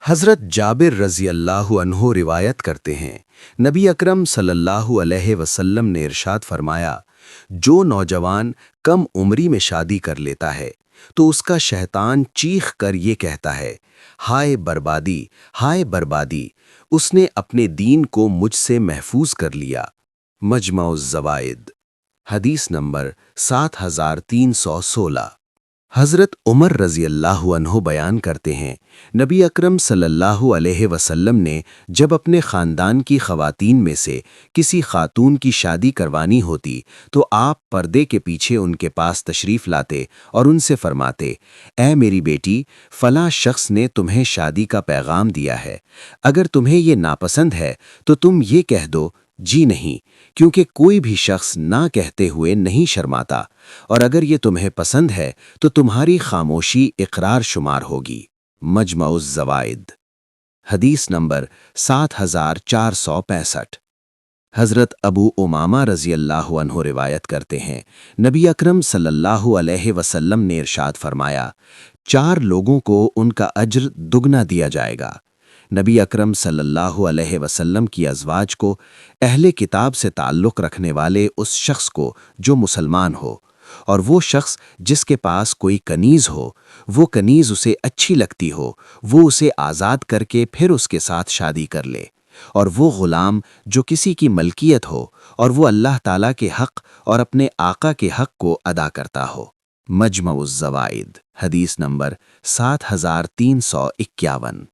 حضرت جابر رضی اللہ عنہ روایت کرتے ہیں، نبی اکرم صلی اللہ علیہ وسلم نے ارشاد فرمایا، جو نوجوان کم عمری میں شادی کر لیتا ہے تو اس کا شیطان چیخ کر یہ کہتا ہے، ہائے بربادی، ہائے بربادی، اس نے اپنے دین کو مجھ سے محفوظ کر لیا۔ مجمع الزوائد، حدیث نمبر 7316۔ حضرت عمر رضی اللہ عنہ بیان کرتے ہیں، نبی اکرم صلی اللہ علیہ وسلم نے جب اپنے خاندان کی خواتین میں سے کسی خاتون کی شادی کروانی ہوتی تو آپ پردے کے پیچھے ان کے پاس تشریف لاتے اور ان سے فرماتے، اے میری بیٹی، فلاں شخص نے تمہیں شادی کا پیغام دیا ہے، اگر تمہیں یہ ناپسند ہے تو تم یہ کہہ دو جی نہیں، کیونکہ کوئی بھی شخص نہ کہتے ہوئے نہیں شرماتا، اور اگر یہ تمہیں پسند ہے تو تمہاری خاموشی اقرار شمار ہوگی۔ مجمع الزوائد، حدیث نمبر 7465۔ حضرت ابو امامہ رضی اللہ عنہ روایت کرتے ہیں، نبی اکرم صلی اللہ علیہ وسلم نے ارشاد فرمایا، 4 لوگوں کو ان کا اجر دگنا دیا جائے گا۔ نبی اکرم صلی اللہ علیہ وسلم کی ازواج کو، اہل کتاب سے تعلق رکھنے والے اس شخص کو جو مسلمان ہو، اور وہ شخص جس کے پاس کوئی کنیز ہو، وہ کنیز اسے اچھی لگتی ہو، وہ اسے آزاد کر کے پھر اس کے ساتھ شادی کر لے، اور وہ غلام جو کسی کی ملکیت ہو اور وہ اللہ تعالیٰ کے حق اور اپنے آقا کے حق کو ادا کرتا ہو۔ مجمع الزوائد، حدیث نمبر 7351۔